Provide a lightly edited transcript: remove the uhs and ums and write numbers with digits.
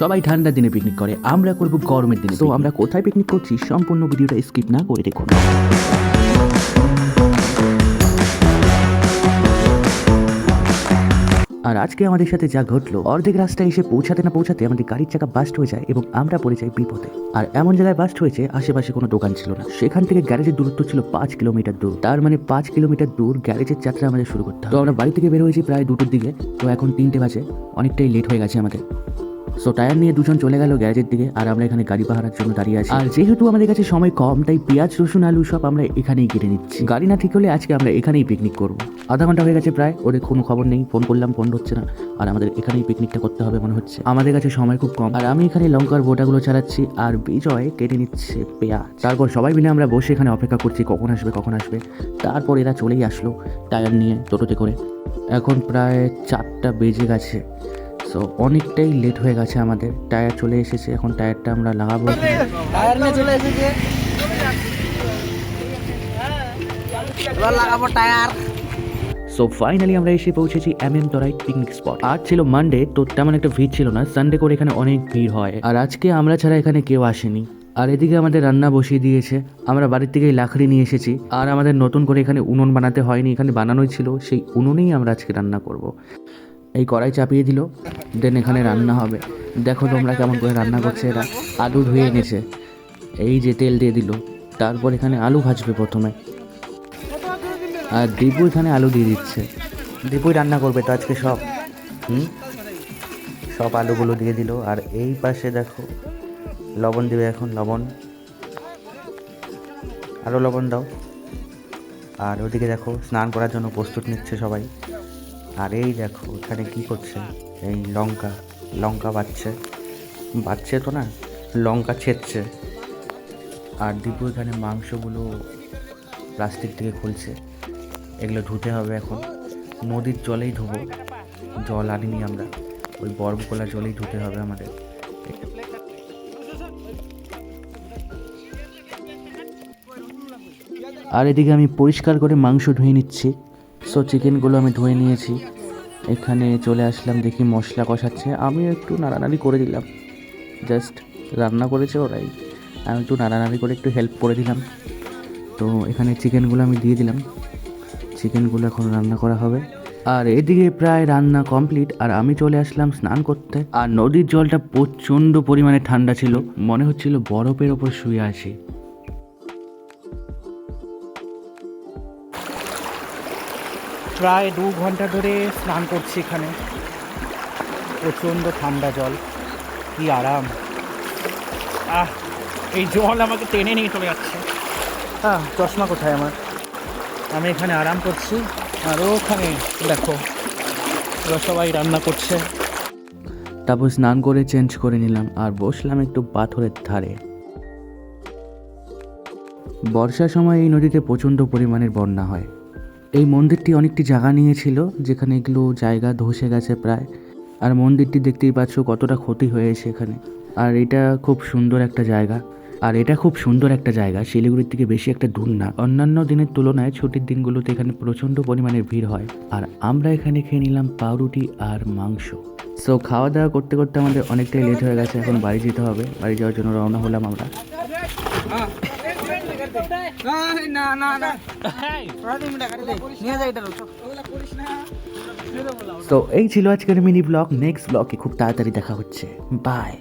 সবাই ঠান্ডার দিনে পিকনিক করে, আমরা করব গরমের দিনে। তো আমরা কোথায় পিকনিক করছি সম্পূর্ণ ভিডিওটা স্কিপ না করে দেখুন। আর আজকে আমাদের সাথে যা ঘটলো, অর্ধেক রাস্তায় এসে পৌঁছাতে না পৌঁছাতে আমাদের গাড়ির চাকা বাস্ট হয়ে যায় এবং আমরা পড়ে যাই বিপদে। আর এমন জায়গায় বাস্ট হয়েছে আশেপাশে কোনো দোকান ছিল না, সেখান থেকে গ্যারেজের দূরত্ব ছিল 5 কিলোমিটার দূর। তার মানে 5 কিলোমিটার দূর গ্যারেজের যাত্রা আমাদের শুরু করতে হবে। তো আমরা বাড়ি থেকে বের হয়েছি প্রায় 2টোর দিকে, তো এখন 3টে বাজে, অনেকটাই লেট হয়ে গেছে আমাদের। সো টায়ার নিয়ে দুজন চলে গেল গ্যারেজের দিকে, আর আমরা এখানে গাড়ি পাহারার জন্য দাঁড়িয়ে আছি। আর যেহেতু আমাদের কাছে সময় কম, তাই পেঁয়াজ রসুন আলু সব আমরা এখানেই কেটে নিচ্ছি। গাড়ি না ঠিক হলে আজকে আমরা এখানেই পিকনিক করবো। আধা ঘন্টা হয়ে গেছে প্রায়, ওদের কোনো খবর নেই, ফোন করলাম ফোন হচ্ছে না। আর আমাদের এখানেই পিকনিকটা করতে হবে মনে হচ্ছে, আমাদের কাছে সময় খুব কম। আর আমি এখানে লঙ্কার বোটাগুলো চালাচ্ছি আর বিজয় কেটে নিচ্ছে পেঁয়াজ। তারপর সবাই মিলে আমরা বসে এখানে অপেক্ষা করছি কখন আসবে। তারপর এরা চলেই আসলো টায়ার নিয়ে টোটোতে করে। এখন প্রায় 4টা বেজে গেছে, সো অনেকটাই লেট হয়ে গেছে আমাদের। টায়ার চলে এসেছে, এখন টায়ারটা আমরা লাগাবো। টায়ার নিয়ে চলে এসেছে, এবার লাগাবো টায়ার। সো ফাইনালি আমরা এসে পৌঁছেছি তরাই পিকনিক স্পট। আজ ছিল মানডে, তো তেমন একটা ভিড় ছিল না। সানডে করে এখানে অনেক ভিড় হয়, আর আজকে আমরা ছাড়া এখানে কেউ আসেনি। আর এদিকে আমাদের রান্না বসিয়ে দিয়েছে, আমরা বাড়ির থেকেই লাকড়ি নিয়ে এসেছি। আর আমাদের নতুন করে এখানে উনুন বানাতে হয়নি, এখানে বানানোই ছিল, সেই উনুনেই আমরা আজকে রান্না করব। এই কড়াই চাপিয়ে দিল, দেন এখানে রান্না হবে। দেখো তোমরা কেমন করে রান্না করছে এরা। আলু ধুয়ে এনেছে, এই যে তেল দিয়ে দিল, তারপর এখানে আলু ভাজবে প্রথমে। আর দীপু এখানে আলু দিয়ে দিচ্ছে, দীপুই রান্না করবে তো আজকে সব। সব আলুগুলো দিয়ে দিল। আর এই পাশে দেখো লবণ দেবে এখন, লবণ, আরও লবণ দাও। আর ওদিকে দেখো স্নান করার জন্য প্রস্তুত নিচ্ছে সবাই। আর এই দেখো এখানে কি করছে, এই লঙ্কা বাচ্ছে তো না, লঙ্কা ছেঁচছে। আর দীপু এখানে মাংসগুলো প্লাস্টিক থেকে খুলছে, এগুলো ধুতে হবে এখন। নদীর জলেই ধোবো, জল আনিনি আমরা, ওই বরফগোলা জলেই ধুতে হবে আমাদের। আর এদিকে আমি পরিষ্কার করে মাংস ধুয়ে নিচ্ছি। সো চিকেনগুলো আমি ধুয়ে নিয়েছি, এখানে চলে আসলাম, দেখি মশলা কষাচ্ছে। আমি একটু নাড়ানাড়ি করে দিলাম, জাস্ট রান্না করেছে ওরাই, আমি একটু নাড়ানাড়ি করে একটু হেল্প করে দিলাম। তো এখানে চিকেনগুলো আমি দিয়ে দিলাম, চিকেনগুলো এখন রান্না করা হবে। আর এদিকে প্রায় রান্না কমপ্লিট, আর আমি চলে আসলাম স্নান করতে। আর নদীর জলটা প্রচণ্ড পরিমাণে ঠান্ডা ছিল, মনে হচ্ছিল বরফের ওপর শুয়ে আছি। প্রায় 2 ঘন্টা ধরে স্নান করছি এখানে, প্রচণ্ড ঠান্ডা জল, কি আরাম। এই জল আমাকে টেনে নিয়ে চলে যাচ্ছে। চশমা কোথায় আমার? আমি এখানে আরাম করছি, আর ওখানে দেখো ওরা সবাই রান্না করছে। তারপর স্নান করে চেঞ্জ করে নিলাম আর বসলাম একটু পাথরের ধারে। বর্ষার সময় এই নদীতে প্রচণ্ড পরিমাণের বন্যা হয়। এই মন্দিরটি অনেকটি জায়গা নিয়েছিল, যেখানে এগুলো জায়গা ধসে গেছে প্রায়। আর মন্দিরটি দেখতেই পাচ্ছ কতটা ক্ষতি হয়েছে এখানে। আর এটা খুব সুন্দর একটা জায়গা, শিলিগুড়ির থেকে বেশি একটা দূর না। অন্যান্য দিনের তুলনায় ছুটির দিনগুলোতে এখানে প্রচণ্ড পরিমাণের ভিড় হয়। আর আমরা এখানে খেয়ে নিলাম পাউরুটি আর মাংস। সো খাওয়া দাওয়া করতে করতে আমাদের অনেকটাই লেট হয়ে গেছে, এখন বাড়ি যেতে হবে। বাড়ি যাওয়ার জন্য রওনা হলাম আমরা। তো এই ছিল আজকের মিনি ব্লগ। নেক্সট ব্লগে খুব তাড়াতাড়ি দেখা হচ্ছে, বাই।